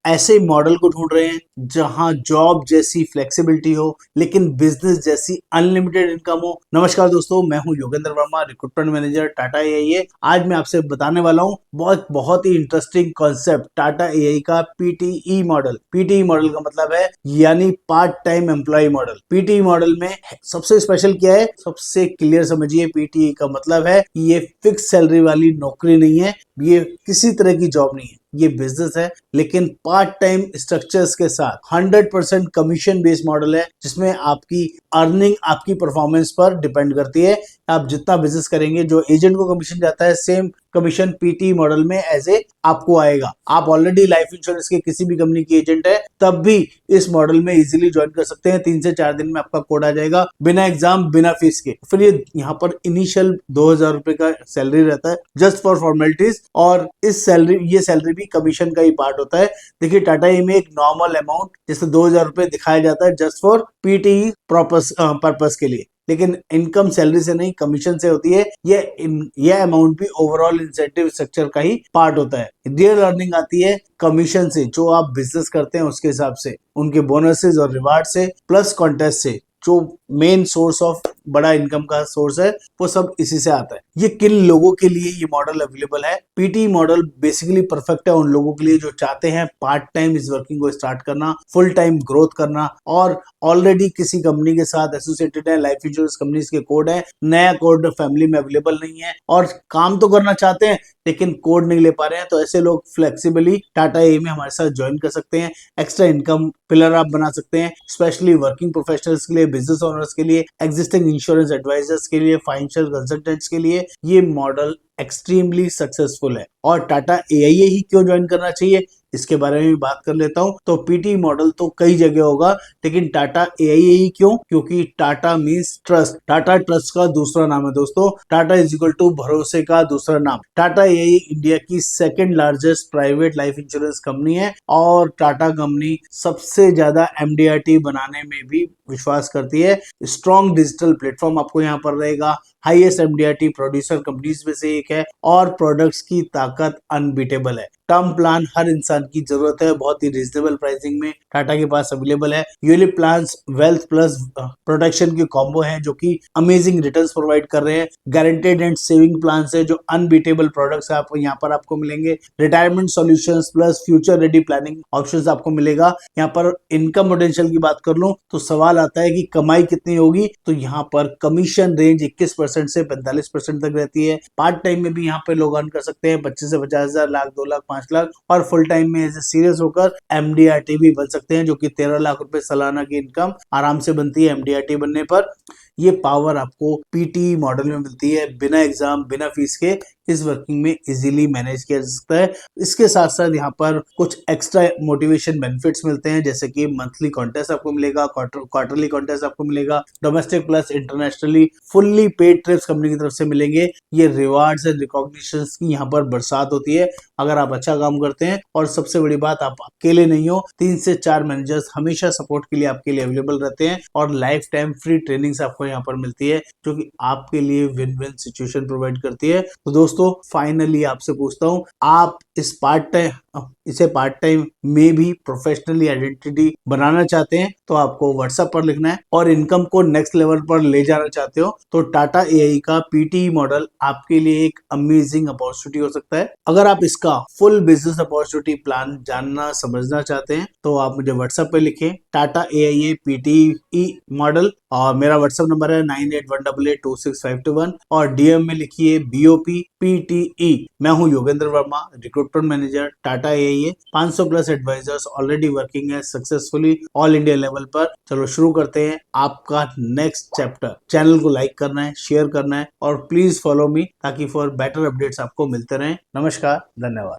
ऐसे मॉडल को ढूंढ रहे हैं जहां जॉब जैसी फ्लेक्सिबिलिटी हो लेकिन बिजनेस जैसी अनलिमिटेड इनकम हो। नमस्कार दोस्तों, मैं हूं Yogendra Verma, recruitment manager Tata AI. आज मैं आपसे बताने वाला हूं बहुत ही इंटरेस्टिंग कॉन्सेप्ट टाटा एआई का पीटीई मॉडल। पीटीई मॉडल का मतलब है यानी part time employ model. PTE model में सबसे स्पेशल क्या है, सबसे क्लियर समझिए। पीटीई का मतलब है ये फिक्स सैलरी वाली नौकरी नहीं है, ये किसी तरह की जॉब नहीं है, ये बिजनेस है लेकिन पार्ट टाइम स्ट्रक्चर्स के साथ 100% कमीशन बेस्ड मॉडल है, जिसमें आपकी अर्निंग आपकी परफॉर्मेंस पर डिपेंड करती है। आप जितना बिजनेस करेंगे, जो एजेंट को कमीशन जाता है सेम कमीशन पीटी मॉडल में एज ए आपको आएगा। आप ऑलरेडी लाइफ इंश्योरेंस के किसी भी कंपनी की एजेंट है तब भी इस मॉडल में इजीली ज्वाइन कर सकते हैं। 3 से 4 दिन में आपका कोड आ जाएगा, बिना एग्जाम बिना फीस के। फिर ये यहाँ पर इनिशियल 2000 रुपए का सैलरी रहता है जस्ट फॉर फॉर्मेलिटीज, और इस सैलरी ये सैलरी भी कमीशन का ही पार्ट होता है। देखिए टाटा ई में एक नॉर्मल अमाउंट जैसे 2000 रुपए दिखाया जाता है जस्ट फॉर पीटीई पर्पस के लिए, लेकिन इनकम सैलरी से नहीं कमीशन से होती है। ये अमाउंट भी ओवरऑल इंसेंटिव स्ट्रक्चर का ही पार्ट होता है। रियल अर्निंग आती है कमीशन से, जो आप बिजनेस करते हैं उसके हिसाब से, उनके बोनसेस और रिवार्ड से, प्लस कॉन्टेस्ट से। जो मेन सोर्स ऑफ बड़ा इनकम का सोर्स है वो सब इसी से आता है। ये किन लोगों के लिए ये मॉडल अवेलेबल है? पीटी मॉडल बेसिकली परफेक्ट है उन लोगों के लिए जो चाहते हैं पार्ट टाइम इस वर्किंग को स्टार्ट करना, फुल टाइम ग्रोथ करना, और ऑलरेडी किसी कंपनी के साथ एसोसिएटेड है। लाइफ इंश्योरेंस कंपनीज के कोड है, नया कोड फैमिली में अवेलेबल नहीं है और काम तो करना चाहते हैं लेकिन कोड नहीं ले पा रहे हैं, तो ऐसे लोग फ्लेक्सिबली टाटा ए में हमारे साथ ज्वाइन कर सकते हैं। एक्स्ट्रा इनकम पिलर आप बना सकते हैं, स्पेशली वर्किंग प्रोफेशनल्स के लिए, बिजनेस ओनर्स के लिए, एग्जिस्टिंग इंश्योरेंस एडवाइजर्स के लिए, फाइनेंशियल कंसल्टेंट्स के लिए ये मॉडल एक्सट्रीमली सक्सेसफुल है। और टाटा एआई ही क्यों ज्वाइन करना चाहिए इसके बारे में भी बात कर लेता हूं। तो पीटी मॉडल तो कई जगह होगा लेकिन टाटा एआई ही क्यों? क्योंकि Tata means trust. Tata trust का दूसरा नाम है दोस्तों। टाटा इज इक्वल टू भरोसे का दूसरा नाम। टाटा एआई इंडिया की second largest private life insurance company है और टाटा कंपनी सबसे ज्यादा एमडीआरटी बनाने में भी विश्वास करती है। स्ट्रॉन्ग डिजिटल प्लेटफॉर्म आपको यहाँ पर रहेगा, हाईएस्ट एमडीआरटी प्रोड्यूसर कंपनीज में से एक है और प्रोडक्ट्स की ताकत अनबीटेबल है। टर्म प्लान हर इंसान की जरूरत है, बहुत ही रीजनेबल प्राइसिंग में टाटा के पास अवेलेबल है। ULIP plans wealth plus protection की कॉम्बो है जो कि अमेजिंग रिटर्न्स प्रोवाइड कर रहे हैं। गारंटेड एंड सेविंग प्लान है जो अनबीटेबल प्रोडक्ट्स आप यहाँ पर आपको मिलेंगे। Retirement solutions plus future ready planning options आपको मिलेगा। यहाँ पर इनकम पोटेंशियल की बात कर लूं तो सवाल आता है कि कमाई कितनी होगी, तो यहाँ पर कमीशन रेंज 21% से 45% तक रहती है। पार्ट टाइम में भी यहाँ पे लोग अर्न कर सकते हैं 25 से 50,000, लाख, 2 लाख, 5 लाख, और फुल टाइम में ऐसे सीरियस होकर एमडीआरटी भी बन सकते हैं, जो कि 13 लाख रुपए सालाना की इनकम आराम से बनती है एमडीआरटी बनने पर। ये पावर आपको पीटी मॉडल में मिलती है, बिना एग्जाम बिना फीस के इस वर्किंग में इजीली मैनेज किया जा सकता है। इसके साथ साथ यहाँ पर कुछ एक्स्ट्रा मोटिवेशन बेनिफिट्स मिलते हैं, जैसे कि मंथली कॉन्टेस्ट आपको मिलेगा, क्वार्टरली कॉन्टेस्ट आपको मिलेगा, domestic plus internationally fully paid trips company की तरफ से मिलेंगे। ये रिवार्ड्स एंड रिकॉग्निशंस की यहाँ पर बरसात होती है अगर आप अच्छा काम करते हैं। और सबसे बड़ी बात, आप अकेले नहीं हो, 3 से 4 मैनेजर्स हमेशा सपोर्ट के लिए आपके लिए अवेलेबल रहते हैं और लाइफ टाइम फ्री ट्रेनिंग्स आपको यहाँ पर मिलती है, जो कि आपके लिए विन विन सिचुएशन प्रोवाइड करती है। तो दोस्तों फाइनली आपसे पूछता हूं, आप इसे पार्ट टाइम में भी प्रोफेशनली आइडेंटिटी बनाना चाहते हैं तो आपको व्हाट्सएप पर लिखना है, और इनकम को नेक्स्ट लेवल पर ले जाना चाहते हो तो टाटा एआई का पीटी मॉडल आपके लिए एक अमेजिंग अपॉर्चुनिटी हो सकता है। अगर आप इसका फुल बिजनेस अपॉर्चुनिटी प्लान जानना समझना चाहते हैं तो आप मुझे व्हाट्सएप पे लिखें टाटा एआई पीटीई मॉडल, और मेरा व्हाट्सएप नंबर है 9818826521, और डीएम में लिखिए बीओपी पीटीई। मैं हूं Yogendra Verma, recruitment manager Tata AI. 500 plus advisors already working है सक्सेसफुली ऑल इंडिया लेवल पर। चलो शुरू करते हैं आपका नेक्स्ट चैप्टर। चैनल को लाइक करना है, शेयर करना है, और प्लीज फॉलो मी ताकि फॉर बेटर अपडेट्स आपको मिलते रहें। नमस्कार, धन्यवाद।